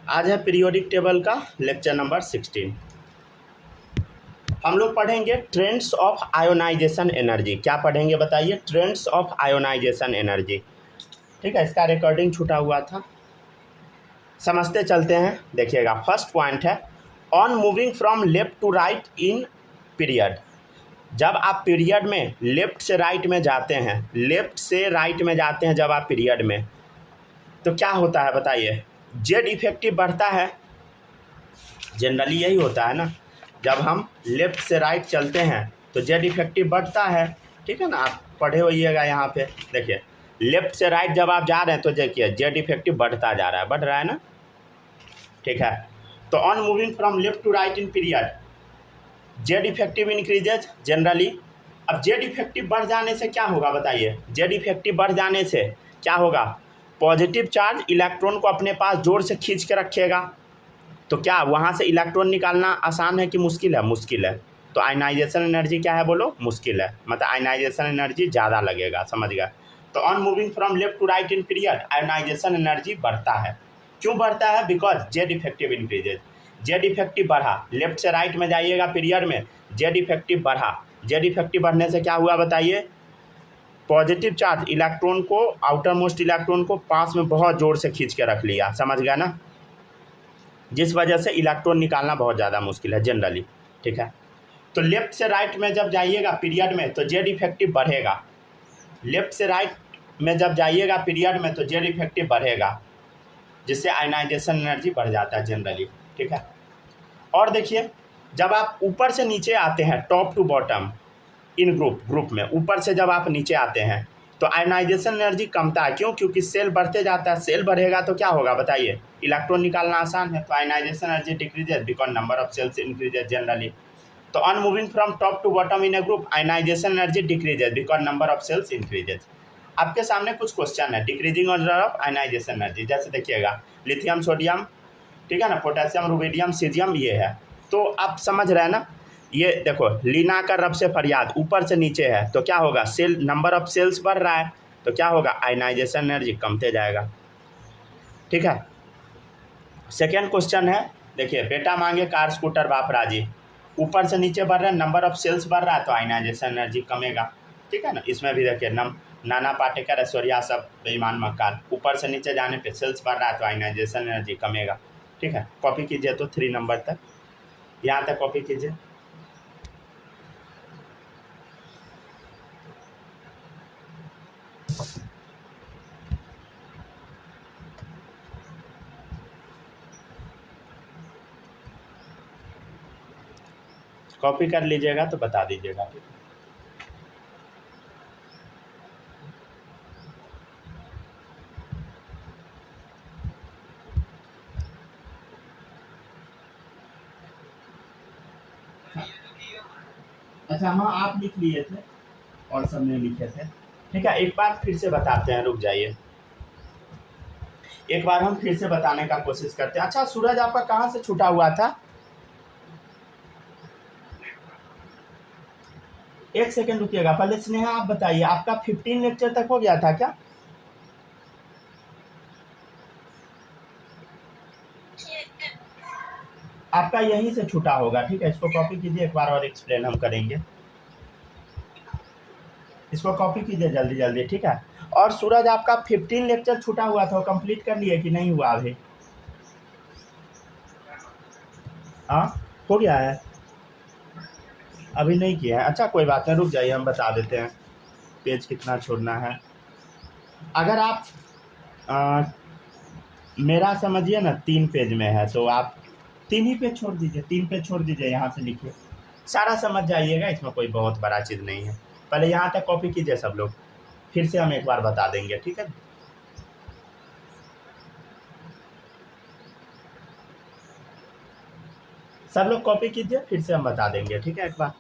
आज है periodic table का लेक्चर नंबर 16। हम लोग पढ़ेंगे ट्रेंड्स ऑफ आयोनाइजेशन एनर्जी। क्या पढ़ेंगे बताइए? Trends of ionisation energy. ठीक है, इसका रिकॉर्डिंग छूटा हुआ था, समझते चलते हैं। देखिएगा, फर्स्ट पॉइंट है on moving from left to right in period. जब आप पीरियड में लेफ्ट से राइट में जाते हैं, लेफ्ट से राइट में जाते हैं जब आप पीरियड में, तो क्या होता है बताइए? जेड इफेक्टिव बढ़ता है। जनरली यही होता है ना, जब हम लेफ्ट से राइट चलते हैं तो जेड इफेक्टिव बढ़ता है। ठीक है ना, आप पढ़े होइएगा यहाँ पे। देखिए, लेफ्ट से राइट जब आप जा रहे हैं तो देखिए जेड इफेक्टिव बढ़ता जा रहा है, बढ़ रहा है ना। ठीक है, तो on moving from left to right in period Z effective increases generally. अब जेड इफेक्टिव बढ़ जाने से क्या होगा बताइए? जेड इफेक्टिव बढ़ जाने से क्या होगा? पॉजिटिव चार्ज इलेक्ट्रॉन को अपने पास जोर से खींच के रखेगा। तो क्या वहाँ से इलेक्ट्रॉन निकालना आसान है कि मुश्किल है? मुश्किल है। तो आयनाइजेशन एनर्जी क्या है बोलो? मुश्किल है, मतलब आयनाइजेशन एनर्जी ज़्यादा लगेगा, समझ गया। तो on moving from left to right in period ionization energy बढ़ता है। क्यों बढ़ता है? Because Z effective increases. Z effective बढ़ा, लेफ्ट से राइट में जाइएगा पीरियड में, जेड इफेक्टिव बढ़ा। जेड इफेक्टिव बढ़ने से क्या हुआ बताइए? पॉजिटिव चार्ज इलेक्ट्रॉन को, आउटर मोस्ट इलेक्ट्रॉन को पास में बहुत जोर से खींच के रख लिया, समझ गया ना, जिस वजह से इलेक्ट्रॉन निकालना बहुत ज़्यादा मुश्किल है जनरली। ठीक है, तो लेफ्ट से राइट में जब जाइएगा पीरियड में तो जेड इफेक्टिव बढ़ेगा। लेफ्ट से राइट में जब जाइएगा पीरियड में तो जेड इफेक्टिव बढ़ेगा, जिससे आयनाइजेशन एनर्जी बढ़ जाता है जनरली। ठीक है, और देखिए, जब आप ऊपर से नीचे आते हैं, top to bottom in group में ऊपर से जब आप नीचे आते हैं तो आयनाइजेशन एनर्जी कमता है। क्यों? क्योंकि सेल बढ़ते जाता है। सेल बढ़ेगा तो क्या होगा बताइए? इलेक्ट्रॉन निकालना आसान है, तो ionisation energy decreases because number of shells increases generally. तो on moving from top to bottom in a group ionisation energy decreases because number of shells increases. आपके सामने कुछ क्वेश्चन है, decreasing order of ionisation energy. जैसे देखिएगा, lithium sodium, ठीक है ना, पोटेशियम रुबिडियम सीजियम, ये है। तो आप समझ रहे हैं ना, ये देखो, लीना का रब से फरियाद ऊपर से नीचे है तो क्या होगा? सेल, नंबर ऑफ सेल्स बढ़ रहा है तो क्या होगा? आयनाइजेशन एनर्जी कमते जाएगा। ठीक है, सेकेंड क्वेश्चन है, देखिए, बेटा मांगे कार स्कूटर बाप राजी। ऊपर से नीचे बढ़ रहे हैं, नंबर ऑफ सेल्स बढ़ रहा है तो आयनाइजेशन एनर्जी कमेगा। ठीक है ना, इसमें भी देखिए, नाना पाटेकर, ऐश्वर्या सब बेईमान मक्कार। ऊपर से नीचे जाने पे सेल्स बढ़ रहा है तो आयनाइजेशन एनर्जी कमेगा। ठीक है, कॉपी कीजिए तो 3 नंबर तक, यहाँ तक कॉपी कीजिए। कॉपी कर लीजिएगा तो बता दीजिएगा। ठीक है, अच्छा हाँ, आप लिख लिए थे और सब ने लिखे थे। ठीक है, एक बार फिर से बताते हैं, रुक जाइए, एक बार हम फिर से बताने का कोशिश करते हैं। अच्छा, सूरज आपका कहाँ से छूटा हुआ था? एक सेकंड रुकिएगा, पहले स्नेहा आप बताइए, आपका 15 लेक्चर तक हो गया था क्या? आपका यहीं से छूटा होगा। ठीक है, इसको कॉपी कीजिए, एक बार और एक्सप्लेन हम करेंगे। इसको कॉपी कीजिए जल्दी जल्दी। ठीक है, और सूरज आपका 15 लेक्चर छूटा हुआ था, वो कंप्लीट कर लिए कि नहीं हुआ अभी? हाँ, हो गया है, अभी नहीं किया है। अच्छा कोई बात नहीं, रुक जाइए, हम बता देते हैं पेज कितना छोड़ना है। अगर आप मेरा समझिए ना 3 पेज में है तो आप 3 ही पेज छोड़ दीजिए, 3 पेज छोड़ दीजिए, यहाँ से लिखिए, सारा समझ जाइएगा, इसमें कोई बहुत बड़ा चीज़ नहीं है। पहले यहाँ तक कॉपी कीजिए सब लोग, फिर से हम एक बार बता देंगे। ठीक है, सब लोग कॉपी कीजिए, फिर से हम बता देंगे। ठीक है, एक बार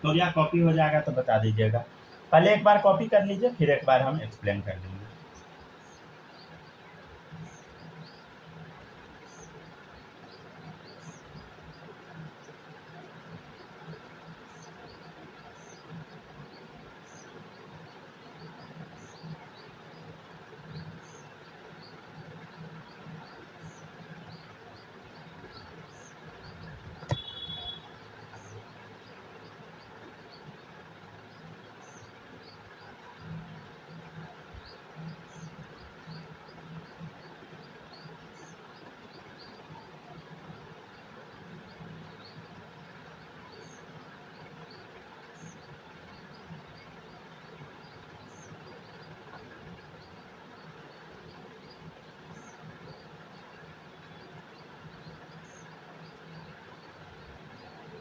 तो या कॉपी हो जाएगा तो बता दीजिएगा। पहले एक बार कॉपी कर लीजिए, फिर एक बार हम एक्सप्लेन कर देंगे।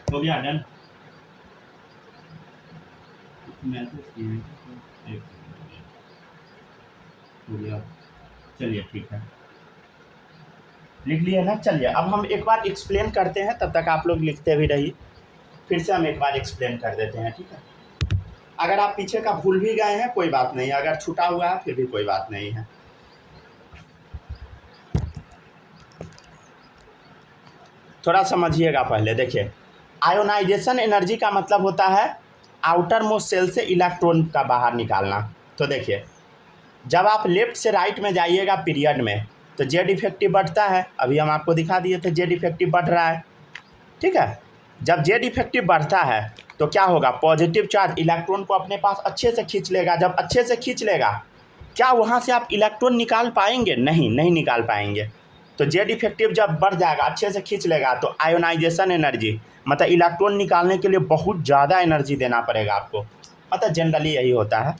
हो गया डन। हो गया, चलिए ठीक है, लिख लिए ना। चलिए अब हम एक बार एक्सप्लेन करते हैं, तब तक आप लोग लिखते भी रहिए। फिर से हम एक बार एक्सप्लेन कर देते हैं, ठीक है। अगर आप पीछे का भूल भी गए हैं कोई बात नहीं, अगर छूटा हुआ है फिर भी कोई बात नहीं है। थोड़ा समझिएगा पहले, देखिए आयोनाइजेशन एनर्जी का मतलब होता है आउटर मोस्ट सेल से इलेक्ट्रॉन का बाहर निकालना। तो देखिए जब आप लेफ्ट से राइट में जाइएगा पीरियड में तो जेड इफेक्टिव बढ़ता है, अभी हम आपको दिखा दिए थे जेड इफेक्टिव बढ़ रहा है, ठीक है। जब जेड इफेक्टिव बढ़ता है तो क्या होगा, पॉजिटिव चार्ज इलेक्ट्रॉन को अपने पास अच्छे से खींच लेगा। जब अच्छे से खींच लेगा, क्या वहाँ से आप इलेक्ट्रॉन निकाल पाएंगे? नहीं निकाल पाएंगे। तो जेड इफेक्टिव जब बढ़ जाएगा, अच्छे से खींच लेगा, तो आयोनाइजेशन एनर्जी मतलब इलेक्ट्रॉन निकालने के लिए बहुत ज़्यादा एनर्जी देना पड़ेगा आपको। मतलब जनरली यही होता है,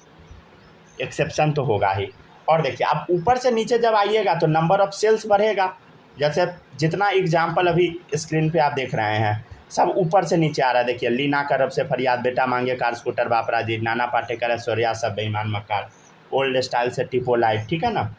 एक्सेप्शन तो होगा ही। और देखिए आप ऊपर से नीचे जब आइएगा तो नंबर ऑफ सेल्स बढ़ेगा। जैसे जितना एग्जाम्पल अभी स्क्रीन पे आप देख रहे हैं सब ऊपर से नीचे आ रहा है। देखिए लीना करब से फरियाद, बेटा मांगे कार स्कूटर बापरा जी, नाना पाटेकर ऐश्वर्या सब बेईमान मक्कार, ओल्ड स्टाइल से टिपो लाइट, ठीक है ना,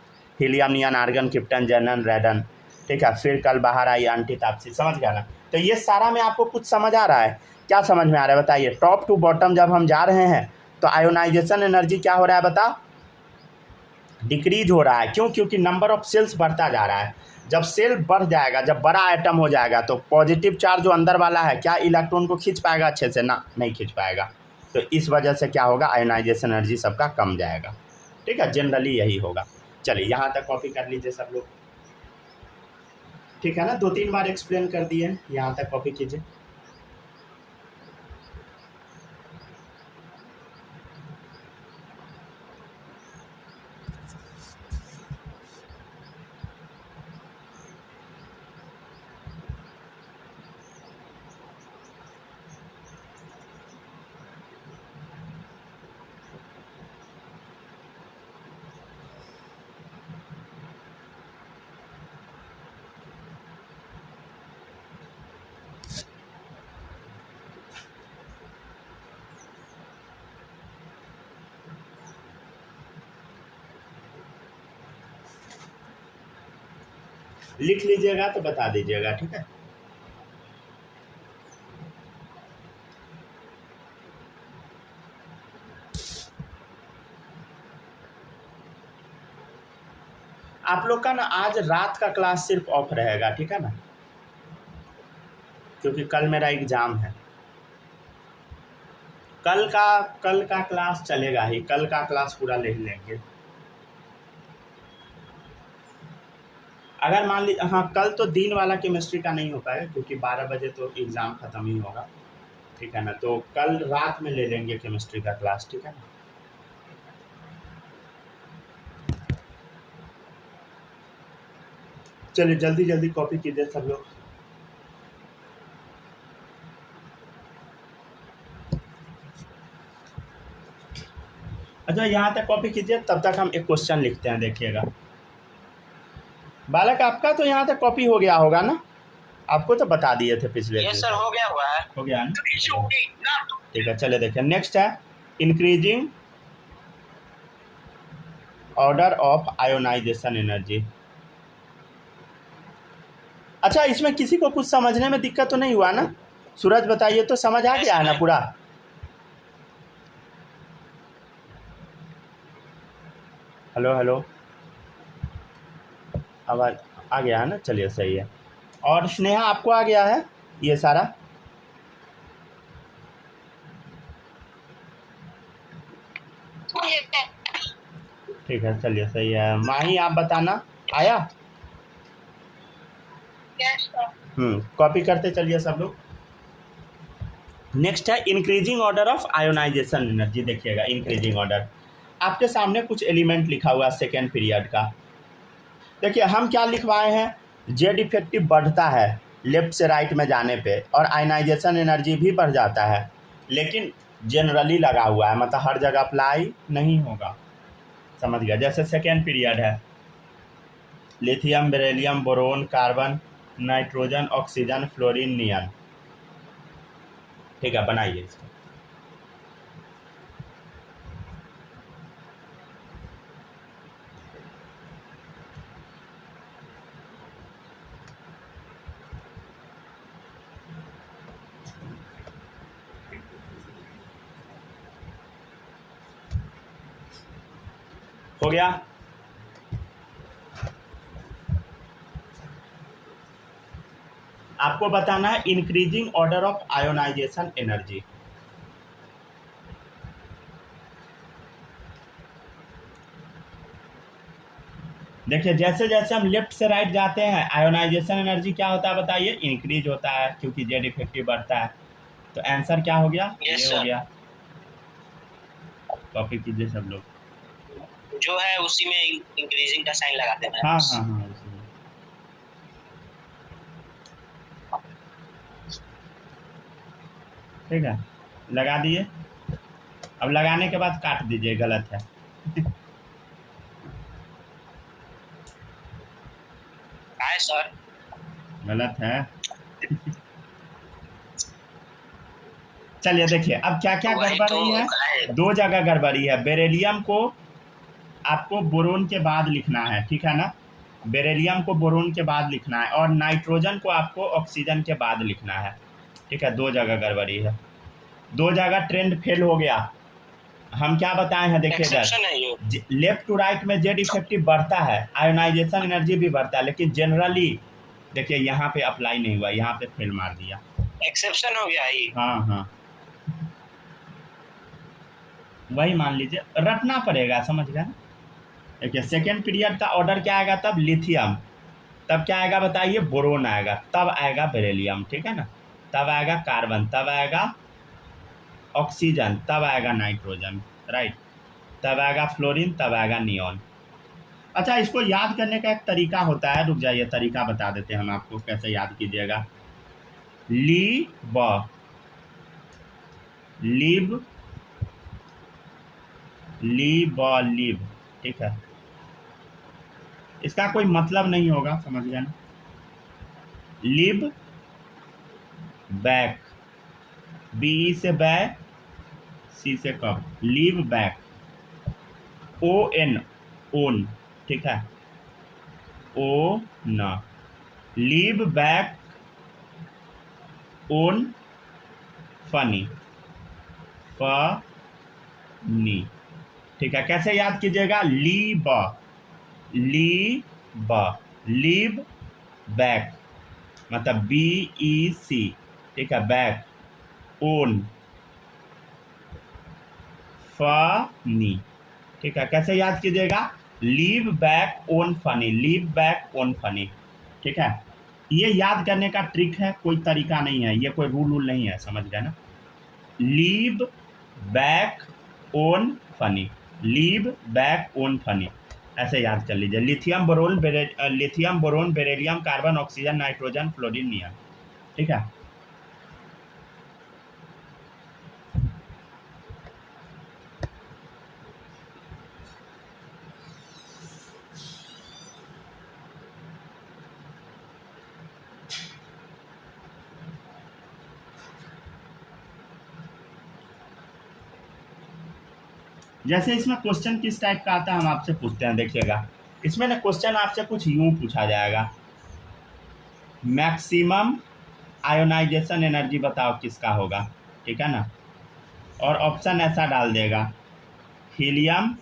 हीलियम नियन आर्गन क्रिप्टन जनन रेडन, ठीक है। फिर कल बाहर आई आंटी तापसी, समझ गया ना। तो ये सारा में आपको कुछ समझ आ रहा है? क्या समझ में आ रहा है बताइए? टॉप टू बॉटम जब हम जा रहे हैं तो आयोनाइजेशन एनर्जी क्या हो रहा है बता, डिक्रीज हो रहा है। क्यों? क्योंकि नंबर ऑफ सेल्स बढ़ता जा रहा है। जब सेल बढ़ जाएगा, जब बड़ा आइटम हो जाएगा तो पॉजिटिव चार्ज जो अंदर वाला है क्या इलेक्ट्रॉन को खींच पाएगा अच्छे से? ना, नहीं खींच पाएगा। तो इस वजह से क्या होगा, आयोनाइजेशन एनर्जी सबका कम जाएगा, ठीक है। जनरली यही होगा। चलिए यहाँ तक कॉपी कर लीजिए सब लोग, ठीक है ना। 2-3 बार एक्सप्लेन कर दिए, यहाँ तक कॉपी कीजिए। लिख लीजिएगा तो बता दीजिएगा, ठीक है। आप लोग का ना आज रात का क्लास सिर्फ ऑफ रहेगा, ठीक है ना, क्योंकि कल मेरा एग्ज़ाम है। कल का क्लास चलेगा ही, कल का क्लास पूरा ले लेंगे। अगर मान लीजिए, हाँ कल तो दिन वाला केमिस्ट्री का नहीं हो पाएगा क्योंकि 12 बजे तो एग्ज़ाम ख़त्म ही होगा, ठीक है ना। तो कल रात में ले लेंगे केमिस्ट्री का क्लास, ठीक है ना। चलिए जल्दी जल्दी कॉपी कीजिए सब लोग। अच्छा यहाँ तक कॉपी कीजिए, तब तक हम एक क्वेश्चन लिखते हैं, देखिएगा। बालक आपका तो यहाँ तक कॉपी हो गया होगा ना, आपको तो बता दिए थे पिछले दिन। सर हो गया हुआ है, हो गया ना, ठीक है। चलिए देखिए नेक्स्ट है increasing order of ionisation energy. अच्छा इसमें किसी को कुछ समझने में दिक्कत तो नहीं हुआ ना? सूरज बताइए तो, समझ आ गया है ना पूरा? हेलो हेलो, आवाज़ आ गया है ना, चलिए सही है। और स्नेहा आपको आ गया है ये सारा? ठीक है, चलिए सही है। माही आप बताना, आया? कॉपी करते चलिए सब लोग। नेक्स्ट है increasing order of ionisation energy. देखिएगा इंक्रीजिंग ऑर्डर, आपके सामने कुछ एलिमेंट लिखा हुआ है सेकेंड पीरियड का। देखिए हम क्या लिखवाए हैं, जेड इफेक्टिव बढ़ता है लेफ्ट से राइट में जाने पे, और आयनाइजेशन एनर्जी भी बढ़ जाता है, लेकिन जनरली लगा हुआ है, मतलब हर जगह अप्लाई नहीं होगा, समझ गया। जैसे सेकेंड पीरियड है, lithium, beryllium, boron, carbon, nitrogen, oxygen, fluorine, neon. ठीक है, बनाइए इसको। हो गया? आपको बताना है increasing order of ionisation energy. देखिए जैसे जैसे हम लेफ्ट से राइट जाते हैं, आयोनाइजेशन एनर्जी क्या होता है बताइए, इंक्रीज होता है, क्योंकि जेड इफेक्टिव बढ़ता है। तो आंसर क्या हो गया? ये हो गया। कॉपी कीजिए सब लोग। जो है उसी में इंक्रीजिंग का साइन लगा देना है। हाँ हाँ हाँ, उसी में। ठीक है, लगा दिए। अब लगाने के बाद काट दीजिए, गलत है। है सर, गलत है। चलिए देखिए अब क्या क्या गड़बड़ी है। दो जगह गड़बड़ी है। बेरिलियम को आपको बोरोन के बाद लिखना है, ठीक है ना, बेरिलियम को बोरोन के बाद लिखना है, और नाइट्रोजन को आपको ऑक्सीजन के बाद लिखना है, ठीक है। दो जगह गड़बड़ी है, दो जगह ट्रेंड फेल हो गया। हम क्या बताए हैं, देखिए इधर लेफ्ट टू राइट में जेड इफेक्टिव बढ़ता है, आयोनाइजेशन एनर्जी भी बढ़ता है, लेकिन जनरली देखिए यहाँ पे अप्लाई नहीं हुआ, यहाँ पे फेल मार दिया, एक्सेप्शन हो गया ही। हाँ हाँ, वही मान लीजिए, रटना पड़ेगा, समझ गए ना। देखिए सेकेंड पीरियड का ऑर्डर क्या आएगा, तब लिथियम, तब क्या आएगा बताइए, बोरोन आएगा, तब आएगा बेरिलियम, ठीक है ना, तब आएगा कार्बन, तब आएगा ऑक्सीजन, तब आएगा नाइट्रोजन, राइट, तब आएगा फ्लोरीन, तब आएगा नियॉन। अच्छा, इसको याद करने का एक तरीका होता है, रुक जाइए, तरीका बता देते हैं हम आपको कैसे याद कीजिएगा। लीब, लिब, लीब, लिब, ठीक है, इसका कोई मतलब नहीं होगा, समझ गए ना। लिब बैक, बी से बैक, सी से कब, लिव बैक, ओ एन, ओन, ठीक है, O N, live back own funny, funny, ठीक है। कैसे याद कीजिएगा, लीब, लीब, लिव बैक, मतलब बी ई सी, ठीक है, बैक, ओन, फनी, ठीक है। कैसे याद कीजिएगा, leave back own funny, leave back own funny, ठीक है। ये याद करने का ट्रिक है, कोई तरीका नहीं है, ये कोई रूल नहीं है, समझ गए ना। Leave back own funny, leave back own funny, ऐसे याद कर लीजिए। Lithium boron beryllium, carbon, oxygen, nitrogen, fluorine, neon, ठीक है। जैसे इसमें क्वेश्चन किस टाइप का आता है, हम आपसे पूछते हैं, देखिएगा इसमें ना क्वेश्चन आपसे कुछ यूं पूछा जाएगा, मैक्सिमम आयोनाइजेशन एनर्जी बताओ किसका होगा, ठीक है ना, और ऑप्शन ऐसा डाल देगा, हीलियम,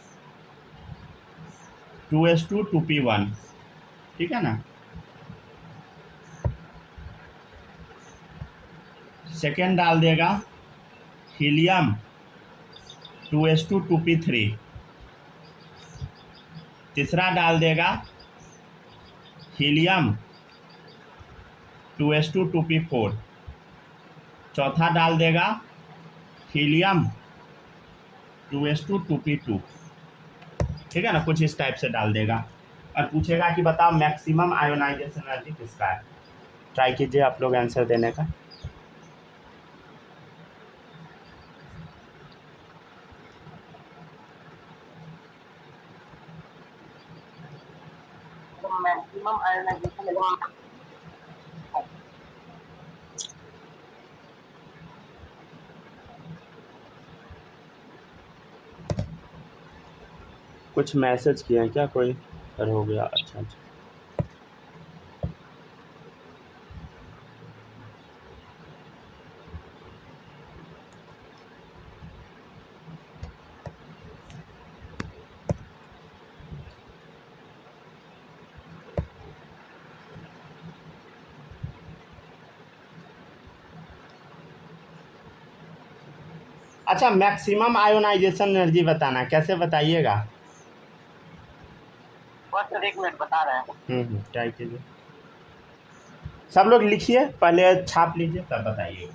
2s2 2p1, ठीक है ना। सेकेंड डाल देगा हीलियम 2s2 2p3, तीसरा डाल देगा हीलियम 2s2 2p4, चौथा डाल देगा हीलियम 2s2 2p2, ठीक है ना। कुछ इस टाइप से डाल देगा और पूछेगा कि बताओ मैक्सिमम आयोनाइजेशन एनर्जी किसका है। ट्राई कीजिए आप लोग आंसर देने का। मैक्सिमम आयोनाइजेशन कुछ मैसेज किए हैं क्या कोई, सर हो गया, अच्छा। अच्छा, मैक्सिमम आयोनाइजेशन एनर्जी बताना, कैसे बताइएगा। बस एक मिनट बता रहे हैं। ट्राई कीजिए, सब लोग लिखिए, पहले छाप लीजिए तब बताइएगा।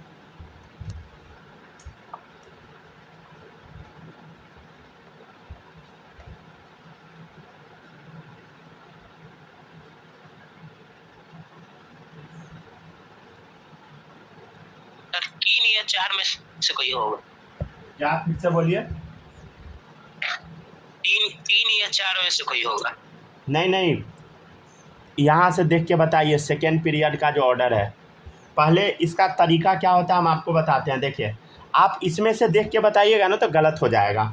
तीन या चार में से कोई होगा। क्या, फिर से बोलिए। तीन या चार में से कोई होगा। नहीं, यहाँ से देख के बताइए। सेकेंड पीरियड का जो ऑर्डर है, पहले इसका तरीका क्या होता है हम आपको बताते हैं। देखिए, आप इसमें से देख के बताइएगा ना तो गलत हो जाएगा,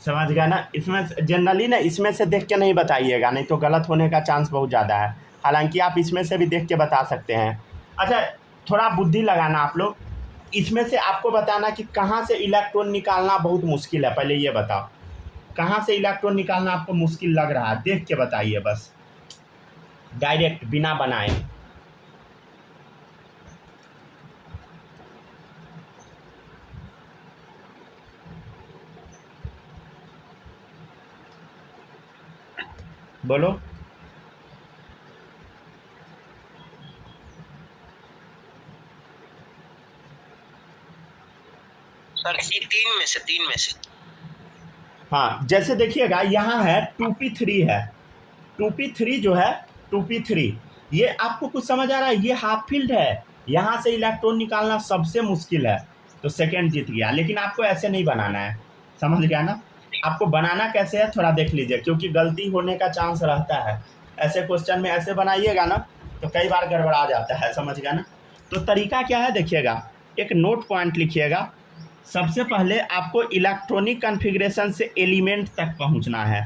समझ गया ना। इसमें जनरली ना इसमें से देख के नहीं बताइएगा, नहीं तो गलत होने का चांस बहुत ज़्यादा है। हालांकि आप इसमें से भी देख के बता सकते हैं। अच्छा, थोड़ा बुद्धि लगाना आप लोग। इसमें से आपको बताना कि कहाँ से इलेक्ट्रॉन निकालना बहुत मुश्किल है। पहले ये बताओ, कहाँ से इलेक्ट्रॉन निकालना आपको मुश्किल लग रहा है, देख के बताइए बस, डायरेक्ट बिना बनाए। बोलो। सर तीन में से हाँ, जैसे देखिएगा यहाँ है 2p3 है, 2p3 जो है 2p3, ये आपको कुछ समझ आ रहा है। ये हाफ फील्ड है, यहाँ से इलेक्ट्रॉन निकालना सबसे मुश्किल है, तो सेकेंड जीत गया। लेकिन आपको ऐसे नहीं बनाना है, समझ गया ना। आपको बनाना कैसे है थोड़ा देख लीजिए, क्योंकि गलती होने का चांस रहता है। ऐसे क्वेश्चन में ऐसे बनाइएगा ना तो कई बार गड़बड़ा जाता है, समझ गया ना। तो तरीका क्या है देखिएगा, एक नोट पॉइंट लिखिएगा। सबसे पहले आपको इलेक्ट्रॉनिक कॉन्फ़िगरेशन से एलिमेंट तक पहुंचना है।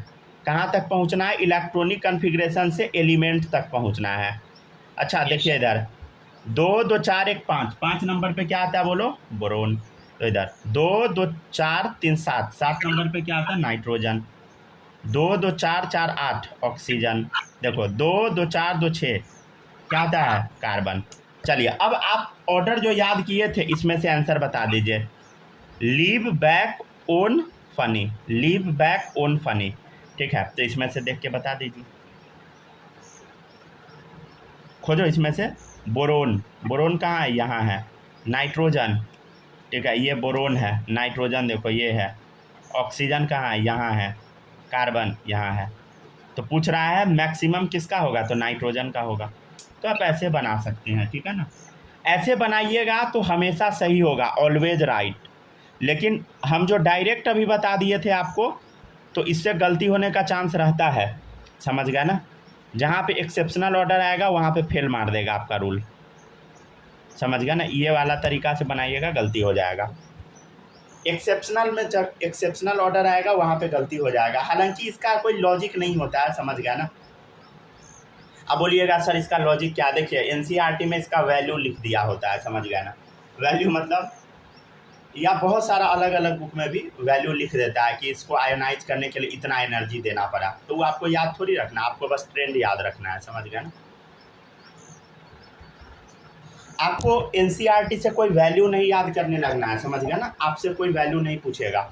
कहाँ तक पहुंचना है, इलेक्ट्रॉनिक कॉन्फ़िगरेशन से एलिमेंट तक पहुंचना है। अच्छा देखिए इधर 2 2 4 1 5, 5 नंबर पे क्या आता है बोलो, बोरोन। तो इधर 2 2 4 3 7, 7 नंबर पे क्या आता है, नाइट्रोजन। 2 2 4 4 8 ऑक्सीजन। देखो 2 2 4 2 6 क्या आता है, कार्बन। चलिए अब आप ऑर्डर जो याद किए थे इसमें से आंसर बता दीजिए। Leave back own funny, leave back own funny, ठीक है। तो इसमें से देख के बता दीजिए, खोजो इसमें से। बोरोन, बोरोन कहाँ है, यहाँ है। नाइट्रोजन, ठीक है, ये बोरोन है। नाइट्रोजन देखो ये है। ऑक्सीजन कहाँ है, यहाँ है। कार्बन यहाँ है। तो पूछ रहा है मैक्सिमम किसका होगा, तो नाइट्रोजन का होगा। तो आप ऐसे बना सकते हैं, ठीक है ना। ऐसे बनाइएगा तो हमेशा सही होगा, ऑलवेज राइट। लेकिन हम जो डायरेक्ट अभी बता दिए थे आपको, तो इससे गलती होने का चांस रहता है, समझ गया ना। जहाँ पे एक्सेप्शनल ऑर्डर आएगा वहाँ पे फेल मार देगा आपका रूल, समझ गया ना। ये वाला तरीका से बनाइएगा, गलती हो जाएगा। एक्सेप्शनल में जब एक्सेप्शनल ऑर्डर आएगा वहाँ पे गलती हो जाएगा। हालांकि इसका कोई लॉजिक नहीं होता है, समझ गया ना। अब बोलिएगा सर इसका लॉजिक क्या, देखिए एनसीईआरटी में इसका वैल्यू लिख दिया होता है, समझ गया ना। वैल्यू मतलब या बहुत सारा अलग अलग बुक में भी वैल्यू लिख देता है कि इसको आयोनाइज करने के लिए इतना एनर्जी देना पड़ा, तो वो आपको याद थोड़ी रखना, आपको बस ट्रेंड याद रखना है, समझ गए ना। आपको एनसीईआरटी से कोई वैल्यू नहीं याद करने लगना है, समझ गया ना, आपसे कोई वैल्यू नहीं पूछेगा।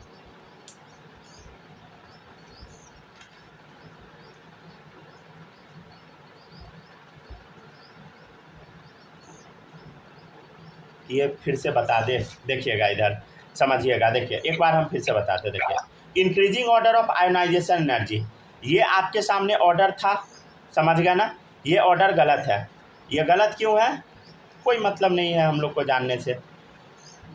ये फिर से बता दे, देखिएगा इधर समझिएगा, देखिए एक बार हम फिर से बताते, देखिए increasing order of ionisation energy, ये आपके सामने ऑर्डर था, समझ गया ना, ये ऑर्डर गलत है। ये गलत क्यों है, कोई मतलब नहीं है हम लोग को जानने से,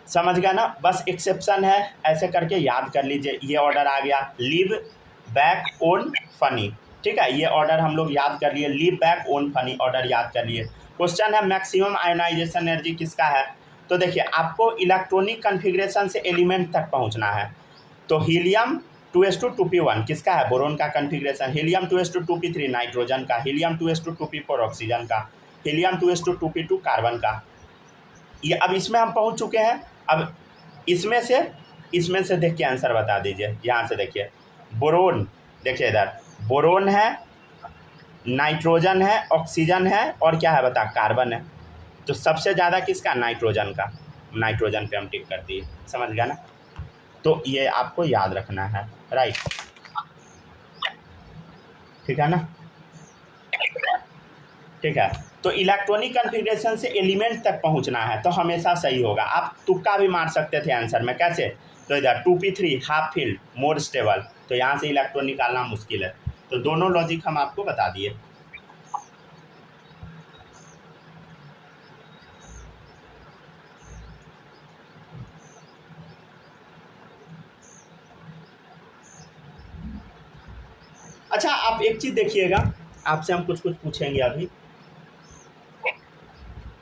समझ गया ना, बस एक्सेप्शन है, ऐसे करके याद कर लीजिए। ये ऑर्डर आ गया लीव बैक ओन फनी, ठीक है, ये ऑर्डर हम लोग याद कर लिए, leave back own funny order याद कर लिए। क्वेश्चन है मैक्सिमम आयोनाइजेशन एनर्जी किसका है, तो देखिए आपको इलेक्ट्रॉनिक कन्फिग्रेशन से एलिमेंट तक पहुंचना है, तो हीलियम 2s2p1 किसका है, बोरोन का कन्फिग्रेशन, हीलियम 2s2p3 नाइट्रोजन का, हीलियम 2s2p4 ऑक्सीजन का, हीलियम 2s2p2 कार्बन का। ये अब इसमें हम पहुंच चुके हैं, अब इसमें से देख के आंसर बता दीजिए। यहाँ से देखिए बोरोन, देखिए इधर बोरोन है, नाइट्रोजन है, ऑक्सीजन है और क्या है बता, कार्बन है, तो सबसे ज़्यादा किसका, नाइट्रोजन का, नाइट्रोजन पे हम टिक कर दिए, समझ गया ना, तो ये आपको याद रखना है, राइट, ठीक है ना, ठीक है। तो इलेक्ट्रॉनिक कन्फिग्रेशन से एलिमेंट तक पहुंचना है तो हमेशा सही होगा। आप तुक्का भी मार सकते थे आंसर में, कैसे, तो इधर 2p3 half field more stable, तो यहाँ से इलेक्ट्रॉन निकालना मुश्किल है, तो दोनों लॉजिक हम आपको बता दिए। अच्छा आप एक चीज़ देखिएगा, आपसे हम कुछ पूछेंगे अभी,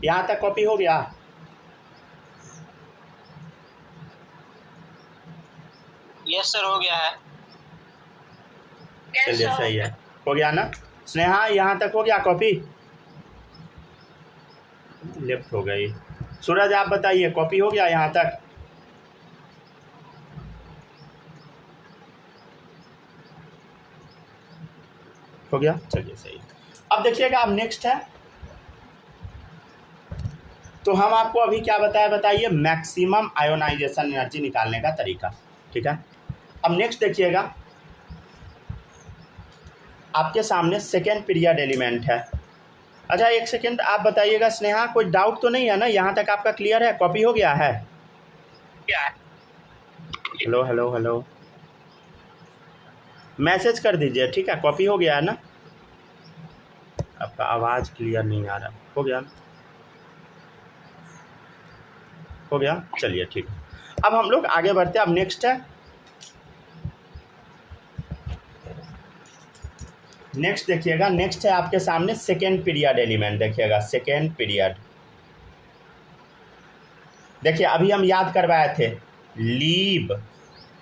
यहाँ तक कॉपी हो गया, यस सर हो गया है। चलिए सही है, हो गया ना। स्नेहा यहाँ तक हो गया कॉपी, लेफ्ट हो गई। सूरज आप बताइए कॉपी हो गया यहाँ तक, हो गया, चलिए सही। अब देखिएगा अब नेक्स्ट है, तो हम आपको अभी क्या बताइए मैक्सिमम आयोनाइजेशन एनर्जी निकालने का तरीका, ठीक है। अब नेक्स्ट देखिएगा, आपके सामने सेकेंड पीरियड एलिमेंट है। अच्छा एक सेकेंड आप बताइएगा स्नेहा, कोई डाउट तो नहीं है ना, यहाँ तक आपका क्लियर है, कॉपी हो गया है? हेलो हेलो हेलो, मैसेज कर दीजिए, ठीक है, कॉपी हो गया है ना, आपका आवाज़ क्लियर नहीं आ रहा, हो गया, हो गया, चलिए ठीक है। अब हम लोग आगे बढ़ते हैं, अब नेक्स्ट है, नेक्स्ट देखिएगा, नेक्स्ट है आपके सामने सेकेंड पीरियड एलिमेंट, देखिएगा सेकेंड पीरियड, देखिए अभी हम याद करवाए थे लीव,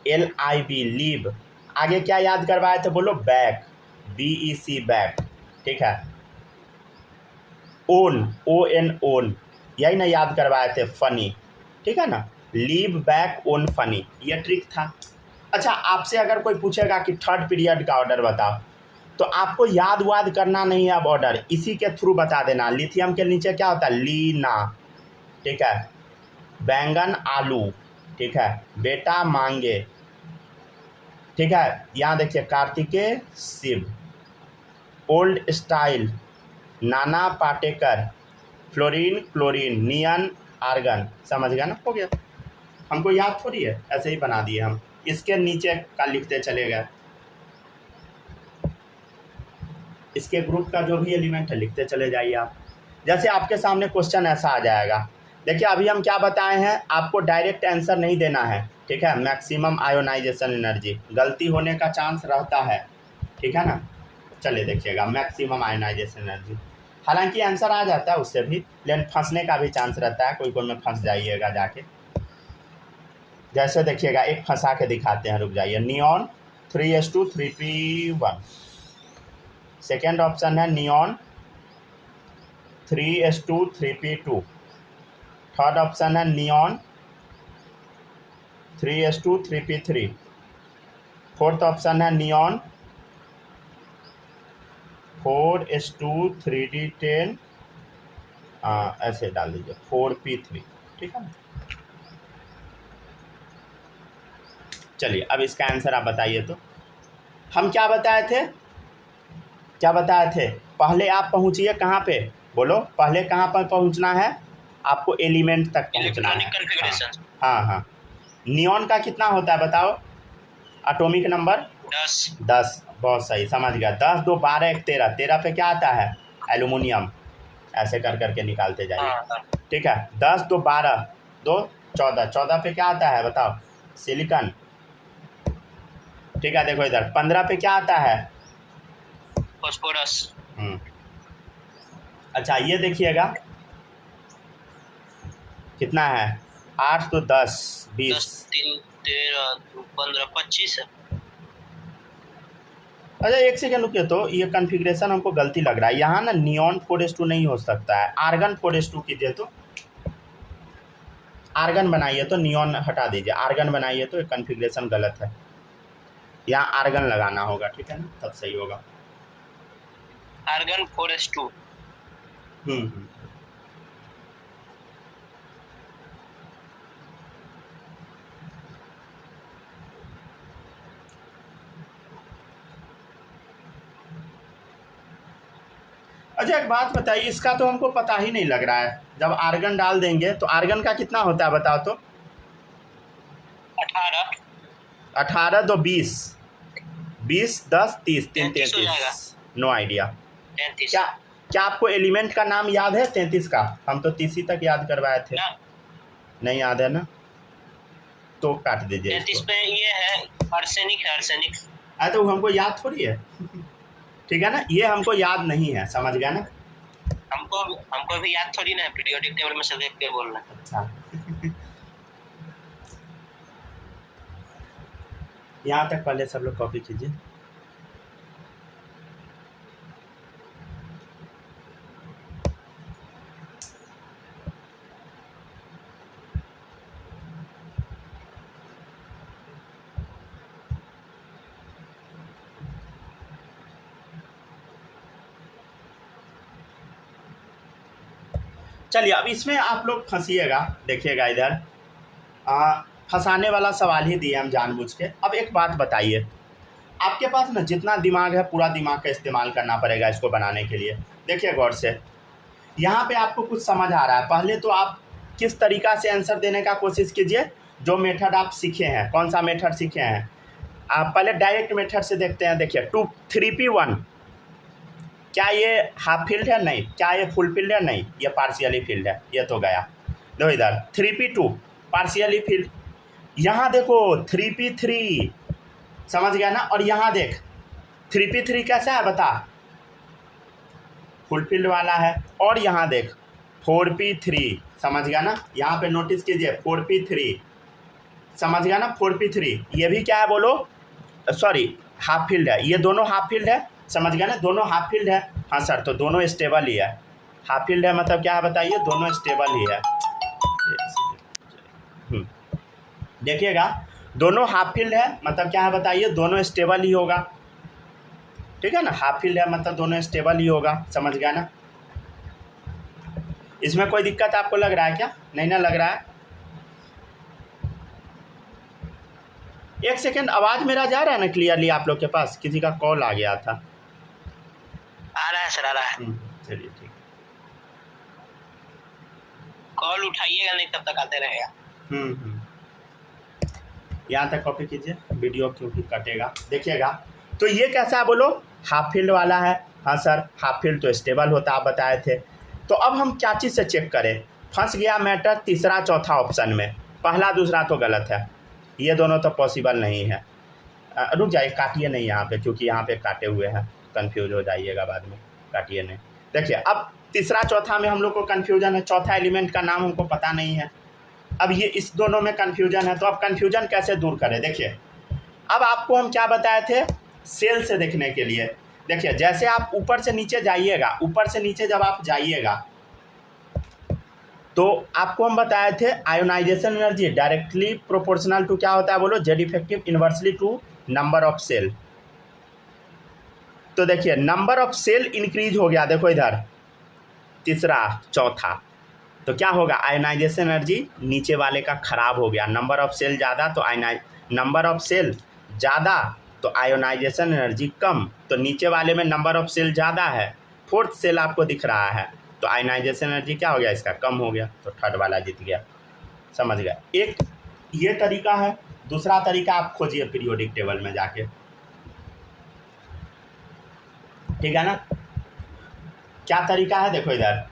LIV लीव, आगे क्या याद करवाए थे बोलो, बैक, BEC बैक, ठीक है, ओन, ON ओन, यही ना याद करवाए थे, फनी, ठीक है ना, लीव बैक ओन फनी, ये ट्रिक था। अच्छा आपसे अगर कोई पूछेगा कि थर्ड पीरियड का ऑर्डर बताओ, तो आपको याद वाद करना नहीं है, अब ऑर्डर इसी के थ्रू बता देना। लिथियम के नीचे क्या होता है, लीना, ठीक है, बैंगन आलू, ठीक है, बेटा मांगे, ठीक है, यहाँ देखिए Kartikeya Shiv, old style Nana Patekar, fluorine chlorine, neon argon, समझ गया ना, हो गया, हमको याद थोड़ी है, ऐसे ही बना दिए हम, इसके नीचे का लिखते चले गए, इसके ग्रुप का जो भी एलिमेंट है लिखते चले जाइए आप, जैसे आपके सामने क्वेश्चन ऐसा आ जाएगा। देखिए अभी हम क्या बताए हैं, आपको डायरेक्ट आंसर नहीं देना है, ठीक है, मैक्सिमम आयोनाइजेशन एनर्जी, गलती होने का चांस रहता है, ठीक है ना, चलिए देखिएगा मैक्सिमम आयोनाइजेशन एनर्जी, हालांकि आंसर आ जाता है उससे भी, लेकिन फंसने का भी चांस रहता है, कोई में फंस जाइएगा जाके, जैसे देखिएगा एक फंसा के दिखाते हैं, रुक जाइए, neon 3s2 3p1, second option है neon 3s2 3p2, third option है neon 3s2 3p3। Fourth option है नियॉन 4s2 3d10, ऐसे डाल दीजिए 4p3, ठीक है ना। चलिए अब इसका आंसर आप बताइए। तो हम क्या बताए थे, क्या बताए थे? पहले आप पहुंचिए कहाँ पे, बोलो पहले कहाँ पर पहुंचना है आपको? एलिमेंट तक पहुंचना है। Electronic configuration. हाँ हाँ। नियॉन का कितना होता है बताओ? Atomic number 10। 10। बहुत सही, समझ गया। 10 2 12 1 13। 13 पे क्या आता है? एल्यूमिनियम। ऐसे कर करके निकालते जाइए। हाँ। ठीक है। 10 2 12 2 14। 14 पे क्या आता है बताओ? सिलिकॉन। ठीक है, देखो इधर 15 पे क्या आता है? फॉस्फोरस। अच्छा ये देखिएगा कितना है? 8 तो 10 20। 10 3 13 15 25 है। अच्छा एक सेकंड रुकिए, तो ये कॉन्फ़िगरेशन हमको गलती लग रहा है यहाँ ना। नियॉन 4s2 नहीं हो सकता है, आर्गन 4s2 कीजिए। तो आर्गन बनाइए, तो नियॉन हटा दीजिए, आर्गन बनाइए। तो ये कॉन्फ़िगरेशन गलत है, यहाँ आर्गन लगाना होगा, ठीक है ना, तब सही होगा। Argon 4s2। हम्म। अच्छा एक बात बताइए, इसका तो हमको पता ही नहीं लग रहा है। जब आर्गन डाल देंगे तो आर्गन का कितना होता है बताओ तो? 18। 18 तो 20 20 10 30 3 33 हो जाएगा। 33। No idea. 33। क्या आपको एलिमेंट का नाम याद है 33 का? हम तो 30 तक याद करवाए थे। ना। नहीं याद है ना, तो काट दीजिए 33 इसको। पे ये है आर्सेनिक है, आर्सेनिक। अरे तो हमको याद थोड़ी है ठीक है ना, ये हमको याद नहीं है, समझ गया ना। हमको भी याद थोड़ी ना है, पीरियोडिक टेबल में से देख के बोलना। अच्छा यहाँ तक पहले सब लोग कॉपी कीजिए। चलिए अब इसमें आप लोग फंसिएगा, देखिएगा इधर फंसाने वाला सवाल ही दिए हम जानबूझ के। अब एक बात बताइए, आपके पास ना जितना दिमाग है पूरा दिमाग का इस्तेमाल करना पड़ेगा इसको बनाने के लिए। देखिए गौर से, यहाँ पे आपको कुछ समझ आ रहा है। पहले तो आप किस तरीक़ा से आंसर देने का कोशिश कीजिए, जो मेथड आप सीखे हैं। कौन सा मेथड सीखे हैं आप? पहले डायरेक्ट मेथड से देखते हैं। देखिए 3p1 क्या ये हाफ फील्ड है? नहीं। क्या ये फुल फील्ड है? नहीं, ये पार्शियली फील्ड है। ये तो गया। दो इधर 3p2 पार्शियली फील्ड। यहाँ देखो 3p3, समझ गया ना। और यहाँ देख 3p3 कैसा है बता? फुल फील्ड वाला है। और यहाँ देख 4p3, समझ गया ना। यहाँ पे नोटिस कीजिए 4p3, समझ गया ना। 4p3 ये भी क्या है बोलो? सॉरी हाफ फील्ड है। ये दोनों हाफ फील्ड है, समझ गया ना। दोनों हाफ फील्ड है। हाँ सर, तो दोनों स्टेबल ही है। हाफ फील्ड है मतलब क्या है बताइए? दोनों स्टेबल ही है। देखिएगा दोनों हाफ फील्ड है मतलब क्या है बताइए? दोनों स्टेबल ही होगा, ठीक है ना। हाफ फील्ड है मतलब दोनों स्टेबल ही होगा, समझ गया ना। इसमें कोई दिक्कत आपको लग रहा है क्या? नहीं ना लग रहा है? एक सेकेंड, आवाज़ मेरा जा रहा है ना क्लियरली आप लोग के पास? किसी का कॉल आ गया था। आ रहा है सर, आ रहा है। चलिए ठीक। कॉल उठाइएगा नहीं तब तक आते रहेगा। यहाँ तक कॉपी कीजिए, वीडियो क्योंकि कटेगा। देखिएगा तो ये कैसा है बोलो? हाफ फील्ड वाला है। हाँ सर, हाफ फील्ड तो स्टेबल होता आप बताए थे। तो अब हम क्या चीज़ से चेक करें? फंस गया मैटर तीसरा चौथा ऑप्शन में। पहला दूसरा तो गलत है, ये दोनों तो पॉसिबल नहीं है। रुक जाइए, काटिए नहीं यहाँ पे, क्योंकि यहाँ पे काटे हुए हैं, कंफ्यूज हो जाइएगा बाद में। काटिए नहीं। देखिए अब तीसरा चौथा में हम लोग को कन्फ्यूजन है। चौथा एलिमेंट का नाम हमको पता नहीं है। अब ये इस दोनों में कन्फ्यूजन है, तो अब कन्फ्यूजन कैसे दूर करें? देखिए अब आपको हम क्या बताए थे सेल से देखने के लिए। देखिए जैसे आप ऊपर से नीचे जाइएगा, ऊपर से नीचे जब आप जाइएगा तो आपको हम बताए थे ionization energy directly proportional to क्या होता है बोलो, Z effective inversely to number of cell. तो देखिए नंबर ऑफ सेल इंक्रीज हो गया, देखो इधर तीसरा चौथा, तो क्या होगा, आयोनाइजेशन एनर्जी नीचे वाले का खराब हो गया। नंबर ऑफ सेल ज़्यादा तो नंबर ऑफ सेल ज़्यादा तो आयोनाइजेशन एनर्जी कम, तो नीचे वाले में नंबर ऑफ सेल ज़्यादा है, फोर्थ सेल आपको दिख रहा है, तो आयोनाइजेशन एनर्जी क्या हो गया, इसका कम हो गया, तो थर्ड वाला जीत गया। समझ गया। एक ये तरीका है, दूसरा तरीका आप खोजिए पीरियोडिक टेबल में जाके, ठीक है ना। क्या तरीका है, देखो इधर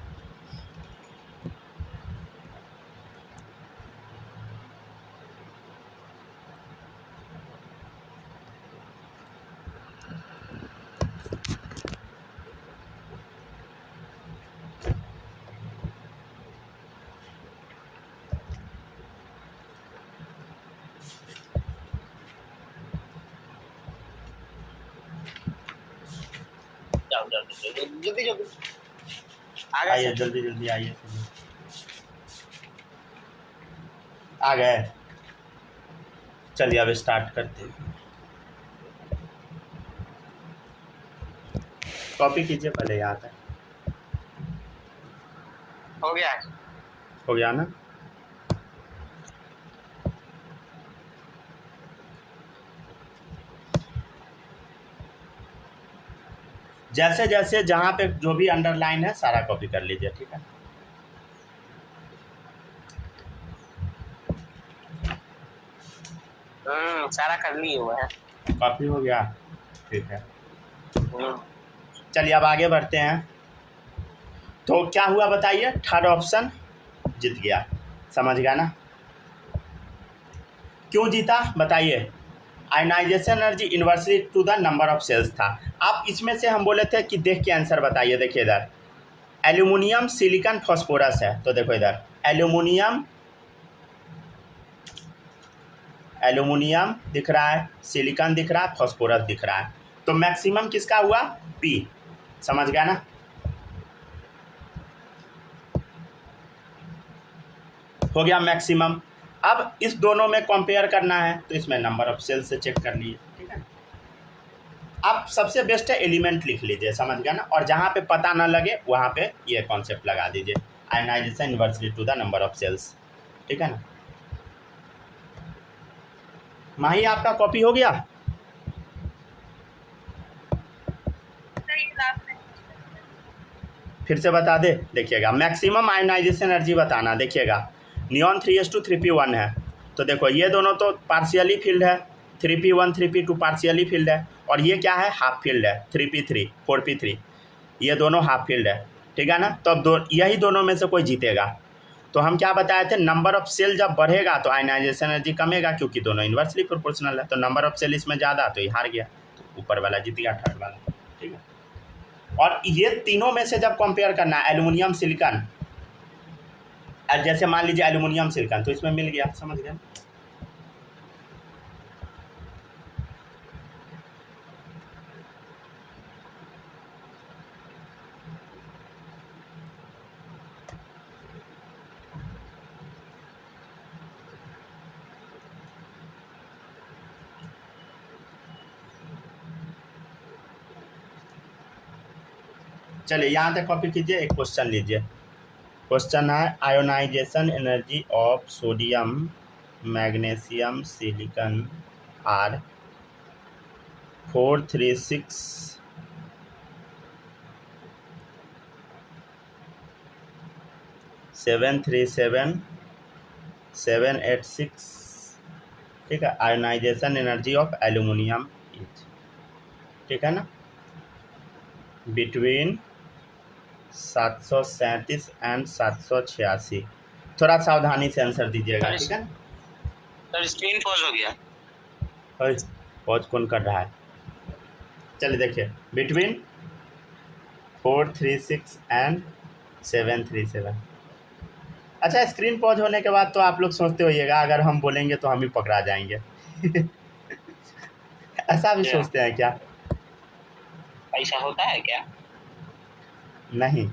जल्दी जल्दी आइए, जल्दी जल्दी आइए, आ गए। चलिए अब स्टार्ट करते हैं। कॉपी कीजिए पहले, याद है, हो गया हो गया ना। जैसे जैसे जहाँ पे जो भी अंडरलाइन है सारा कॉपी कर लीजिए, ठीक है। सारा कर लिए हुआ है, कॉपी हो गया, ठीक है। चलिए अब आगे बढ़ते हैं। तो क्या हुआ बताइए, थर्ड ऑप्शन जीत गया, समझ गया ना। क्यों जीता बताइए, ionization energy inversely to the number of cells था। आप इसमें से हम बोले थे कि देख के आंसर बताइए, देखिए इधर एल्यूमिनियम सिलिकॉन फॉस्फोरस है, तो देखो इधर एल्यूमिनियम दिख रहा है, सिलिकॉन दिख रहा है, फॉस्फोरस दिख रहा है, तो मैक्सिमम किसका हुआ, पी, समझ गया ना। हो गया मैक्सिमम। अब इस दोनों में कंपेयर करना है, तो इसमें नंबर ऑफ सेल से चेक कर लीजिए, ठीक है। अब सबसे बेस्ट है एलिमेंट लिख लीजिए, समझ गया ना, और जहाँ पे पता ना लगे वहाँ पे ये कॉन्सेप्ट लगा दीजिए, ionization inversely to the number of cells, ठीक है ना। माही आपका कॉपी हो गया, फिर से बता दे, देखिएगा मैक्सिमम आयोनाइजेशन एनर्जी बताना, देखिएगा नियॉन 3:3p1 है, तो देखो ये दोनों तो पार्शियली फील्ड है, 3p1 3p2 पार्शियली फील्ड है, और ये क्या है, हाफ फील्ड है, 3p3 4p3, ये दोनों हाफ फील्ड है, ठीक है ना। तो अब यही दोनों में से कोई जीतेगा। तो हम क्या बताए थे, नंबर ऑफ सेल जब बढ़ेगा तो आयोनाइजेशन एनर्जी कमेगा, क्योंकि दोनों इन्वर्सली प्रोपोर्शनल है, तो नंबर ऑफ सेल इसमें ज़्यादा, तो ये हार गया, तो ऊपर वाला जीत गया, थर्ड वाला, ठीक है। और ये तीनों में से जब कंपेयर करना है, एल्यूमिनियम सिलिकॉन, जैसे मान लीजिए एल्यूमिनियम सिलिकॉन, तो इसमें मिल गया, समझ गए। चलिए यहाँ तक कॉपी कीजिए, एक क्वेश्चन लीजिए। क्वेश्चन है ionization energy of sodium magnesium silicon are 436 737 786, ठीक है। Ionization energy of aluminium is, ठीक है ना, बिटवीन 737 एंड 786। थोड़ा सावधानी से आंसर दीजिएगा, ठीक है। सर स्क्रीन पॉज हो गया, पॉज कौन कर रहा है, चलिए देखिए, बिटवीन 436 एंड 737। अच्छा, स्क्रीन पॉज होने के बाद तो आप लोग सोचते होइएगा अगर हम बोलेंगे तो हम ही पकड़ा जाएंगे ऐसा भी सोचते हैं क्या, ऐसा होता है क्या? नहीं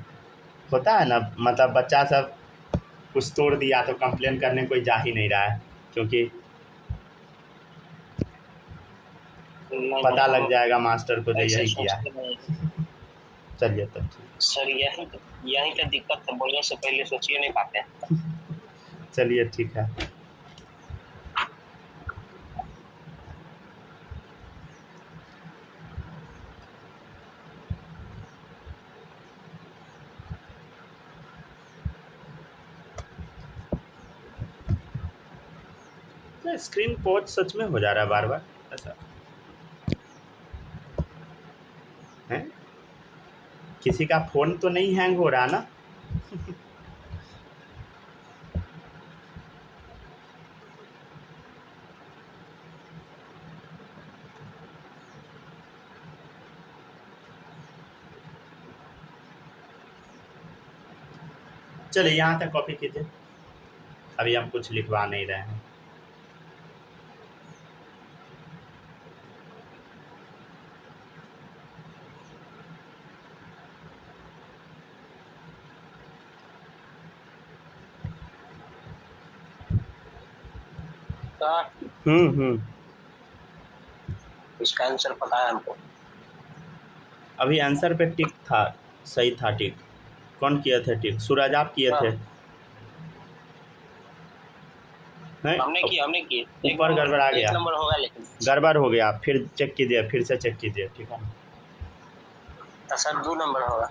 होता है ना, मतलब बच्चा सब कुछ तोड़ दिया तो कंप्लेन करने कोई जा ही नहीं रहा है, क्योंकि पता लग जाएगा मास्टर को जो यही किया है। चलिए तब ठीक। सर यही तो दिक्कत है, बोलने से पहले सोचिए नहीं पाते। चलिए ठीक है। स्क्रीन पॉज सच में हो जा रहा है बार बार ऐसा है? किसी का फोन तो नहीं हैंग हो रहा ना? चलिए यहाँ तक कॉपी कीजिए, अभी हम कुछ लिखवा नहीं रहे हैं। इसका आंसर पता है हमको। अभी आंसर पे टिक था, सही था टिक। कौन किए थे टिक? सूरज आप किए थे? नहीं, हमने किए ऊपर गड़बड़ा गया, नंबर होगा लेकिन गड़बड़ हो गया। फिर चेक कीजिए, फिर से चेक कीजिए, ठीक है ना? तो सर 2 नंबर होगा।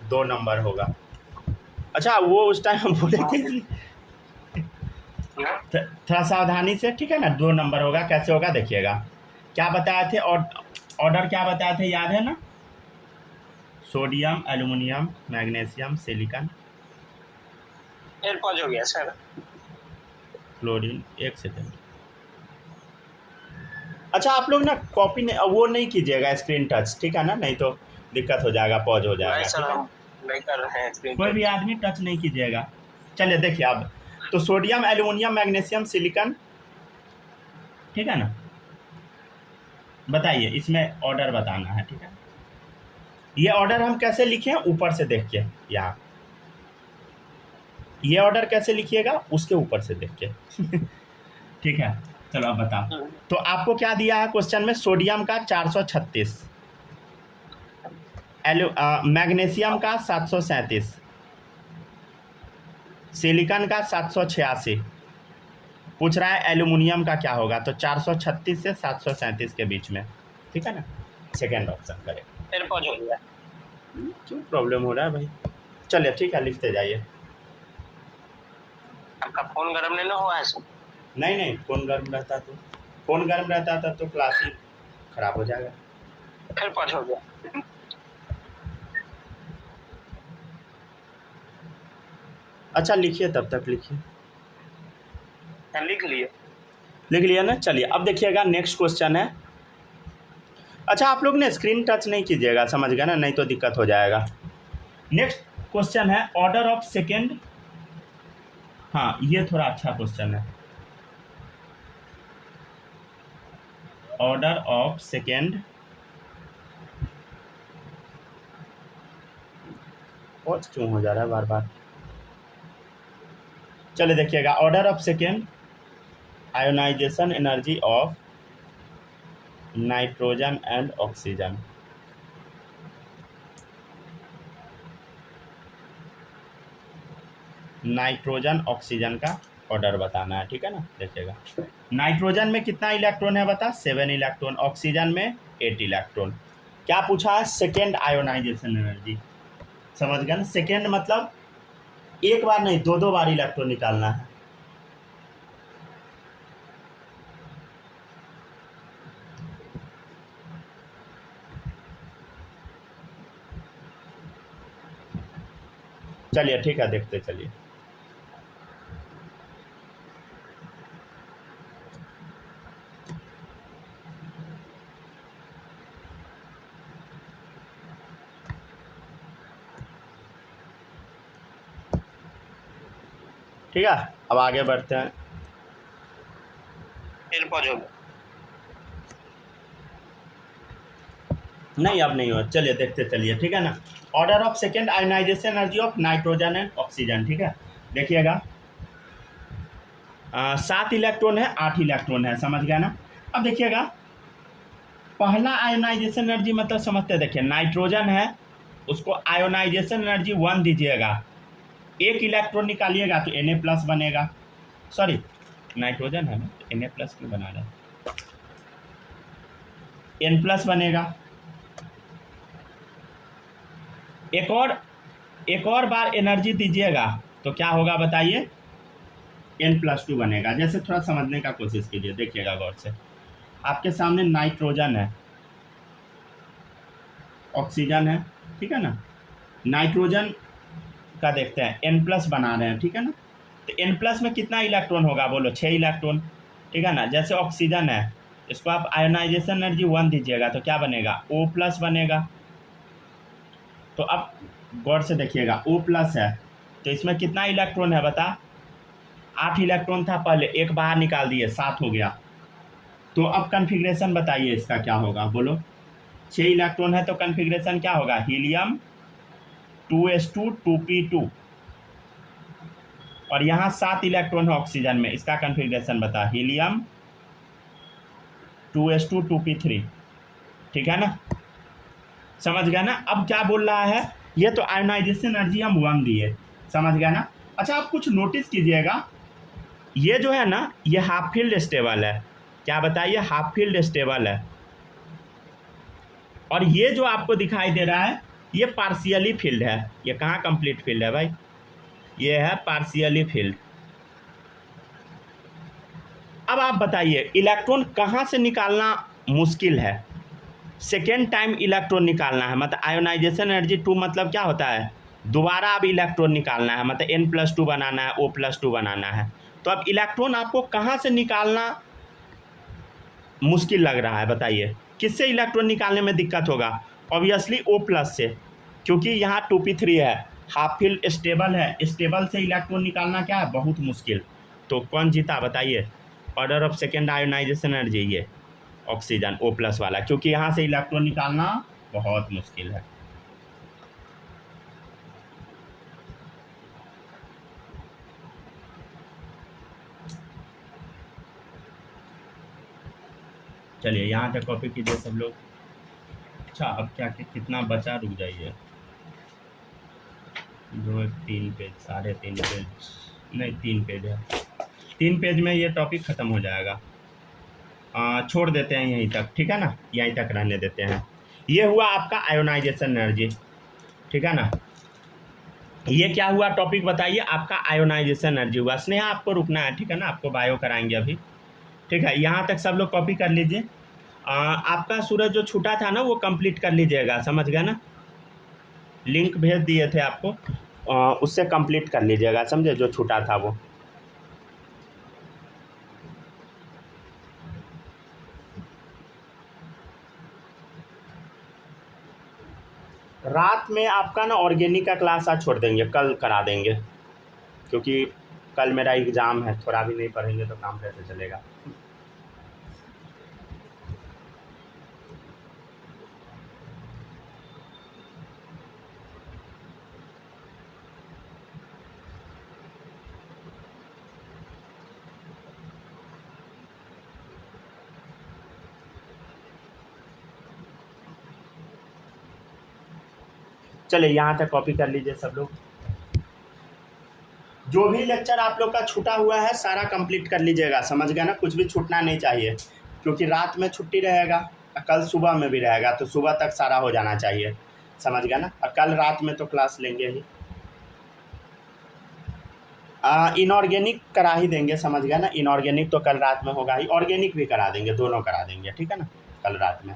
2 नंबर होगा। अच्छा वो उस टाइम हम बोले थे थोड़ा सावधानी से, ठीक है ना? 2 नंबर होगा। कैसे होगा देखिएगा। क्या बताए थे? और ऑर्डर क्या बताए थे, याद है ना? Sodium, aluminium, magnesium, silicon. फिर पॉज हो गया सर। क्लोरीन। एक सेकेंड। अच्छा आप लोग ना कॉपी वो नहीं कीजिएगा स्क्रीन टच, ठीक है ना? नहीं तो दिक्कत हो जाएगा, पॉज हो जाएगा। सर हम नहीं कर रहे हैं स्क्रीन। कोई भी आदमी टच नहीं कीजिएगा। चलिए देखिए अब तो सोडियम, एल्युमिनियम, मैग्नीशियम, सिलिकॉन, ठीक है ना? बताइए, इसमें ऑर्डर बताना है, ठीक है? ये ऑर्डर हम कैसे लिखें? ऊपर से देख के, यहाँ ये ऑर्डर कैसे लिखिएगा उसके ऊपर से देख के ठीक है। चलो अब बताओ। तो आपको क्या दिया है क्वेश्चन में? सोडियम का 436, मैग्नीशियम का 737, सिलिकॉन का 786। पूछ रहा है एल्युमिनियम का क्या होगा, तो 436 से 737 के बीच में, ठीक है ना? सेकेंड ऑप्शन करें। फिर पॉज हो गया। क्यों प्रॉब्लम हो रहा है भाई? चलिए ठीक है, लिखते जाइए। आपका फोन गर्म नहीं ना हुआ है सर? नहीं, फोन गर्म रहता तो क्लास ही खराब हो जाएगा। फिर पॉज हो गया। अच्छा लिखिए, तब तक लिखिए। लिख लिया ना? चलिए अब देखिएगा, नेक्स्ट क्वेश्चन है। अच्छा आप लोग ने स्क्रीन टच नहीं कीजिएगा, समझ गए ना? नहीं तो दिक्कत हो जाएगा। नेक्स्ट क्वेश्चन है ऑर्डर ऑफ सेकेंड। हाँ ये थोड़ा अच्छा क्वेश्चन है। ऑर्डर ऑफ सेकेंड, पॉज क्यों हो जा रहा है बार बार? चलिए देखिएगा, order of second ionization energy of nitrogen and oxygen. Nitrogen oxygen का ऑर्डर बताना है, ठीक है ना? देखिएगा, नाइट्रोजन में कितना इलेक्ट्रॉन है बता? 7 इलेक्ट्रॉन। ऑक्सीजन में 8 इलेक्ट्रॉन। क्या पूछा है? Second ionization energy. समझ गए ना? सेकेंड मतलब एक बार नहीं, 2 बार इलेक्ट्रॉन निकालना है। चलिए ठीक है, देखते चलिए। ठीक है, अब आगे बढ़ते हैं। फिर पॉज हो गया। नहीं अब नहीं हो। चलिए देखते चलिए, ठीक है ना? Order of second ionization energy of nitrogen and oxygen, ठीक है? देखिएगा 7 इलेक्ट्रॉन है, 8 इलेक्ट्रॉन है, समझ गया ना। अब देखिएगा पहला आयोनाइजेशन एनर्जी मतलब समझते हैं। देखिए नाइट्रोजन है, उसको आयोनाइजेशन एनर्जी 1 दीजिएगा, 1 इलेक्ट्रॉन निकालिएगा तो Na+ बनेगा। सॉरी नाइट्रोजन है ना, Na+ क्यों बना रहे हैं, N+ बनेगा। एक और बार एनर्जी दीजिएगा तो क्या होगा बताइए, N+2 बनेगा। जैसे थोड़ा समझने का कोशिश कीजिए, देखिएगा गौर से। आपके सामने नाइट्रोजन है, ऑक्सीजन है, ठीक है ना। नाइट्रोजन का देखते हैं, N+ बना रहे हैं, ठीक है ना। तो N+ में कितना इलेक्ट्रॉन होगा बोलो, 6 इलेक्ट्रॉन, ठीक है ना। जैसे ऑक्सीजन है, इसको आप आयोनाइजेशन एनर्जी 1 दीजिएगा तो क्या बनेगा, O+ बनेगा। तो अब गौर से देखिएगा O+ है तो इसमें कितना इलेक्ट्रॉन है बता, 8 इलेक्ट्रॉन था पहले, एक बाहर निकाल दिए, 7 हो गया। तो अब कन्फिग्रेशन बताइए इसका क्या होगा बोलो। 6 इलेक्ट्रॉन है तो कन्फिग्रेशन क्या होगा, हीलियम 2s2 2p2, और यहाँ 7 इलेक्ट्रॉन है ऑक्सीजन में, इसका कन्फिग्रेशन बता, हीलियम 2s2 2p3, ठीक है ना, समझ गया ना। अब क्या बोल रहा है, ये तो आयोनाइजेशन एनर्जी हम 1 दिए, समझ गया ना। अच्छा आप कुछ नोटिस कीजिएगा, ये जो है ना ये हाफ फील्ड स्टेबल है, क्या बताइए, हाफ फील्ड स्टेबल है। और ये जो आपको दिखाई दे रहा है ये पार्शियली फील्ड है, ये कहाँ कंप्लीट फील्ड है भाई, ये है पार्शियली फील्ड। अब आप बताइए इलेक्ट्रॉन कहाँ से निकालना मुश्किल है, सेकेंड टाइम इलेक्ट्रॉन निकालना है, मतलब आयोनाइजेशन एनर्जी 2 मतलब क्या होता है, दोबारा अब इलेक्ट्रॉन निकालना है, मतलब N+2 बनाना है, O+2 बनाना है। तो अब इलेक्ट्रॉन आपको कहाँ से निकालना मुश्किल लग रहा है बताइए, किससे इलेक्ट्रॉन निकालने में दिक्कत होगा, ऑब्वियसली O+ से, क्योंकि यहाँ 2p3 है, हाफ फील्ड स्टेबल है, स्टेबल से इलेक्ट्रॉन निकालना क्या है, बहुत मुश्किल। तो कौन जीता बताइए, order of second ionization energy ये ऑक्सीजन O+ वाला, क्योंकि यहाँ से इलेक्ट्रॉन निकालना बहुत मुश्किल है। चलिए यहाँ तक कॉपी कीजिए सब लोग। अच्छा अब क्या कितना बचा, रुक जाइए, 2 3 पेज, 3.5 पेज, नहीं 3 पेज है, 3 पेज में ये टॉपिक ख़त्म हो जाएगा। छोड़ देते हैं यहीं तक, ठीक है ना, यहीं तक रहने देते हैं। ये हुआ आपका आयोनाइजेशन एनर्जी, ठीक है ना। ये क्या हुआ टॉपिक बताइए, आपका आयोनाइजेशन एनर्जी हुआ। स्नेहा आपको रुकना है, ठीक है ना, आपको बायो कराएंगे अभी, ठीक है। यहाँ तक सब लोग कॉपी कर लीजिए। आपका सूरज जो छूटा था ना वो कंप्लीट कर लीजिएगा, समझ गया ना, लिंक भेज दिए थे आपको, उससे कंप्लीट कर लीजिएगा, समझे, जो छूटा था वो। रात में आपका ना ऑर्गेनिक का क्लास आज छोड़ देंगे, कल करा देंगे, क्योंकि कल मेरा एग्ज़ाम है, थोड़ा भी नहीं पढ़ेंगे तो काम कैसे चलेगा। चलिए यहाँ तक कॉपी कर लीजिए सब लोग। जो भी लेक्चर आप लोग का छूटा हुआ है सारा कंप्लीट कर लीजिएगा, समझ गया ना, कुछ भी छूटना नहीं चाहिए, क्योंकि रात में छुट्टी रहेगा, कल सुबह में भी रहेगा, तो सुबह तक सारा हो जाना चाहिए, समझ गया ना। और कल रात में तो क्लास लेंगे ही, इनऑर्गेनिक करा ही देंगे, समझ गया ना, इनऑर्गेनिक तो कल रात में होगा ही, ऑर्गेनिक भी करा देंगे, दोनों करा देंगे, ठीक है ना, कल रात में।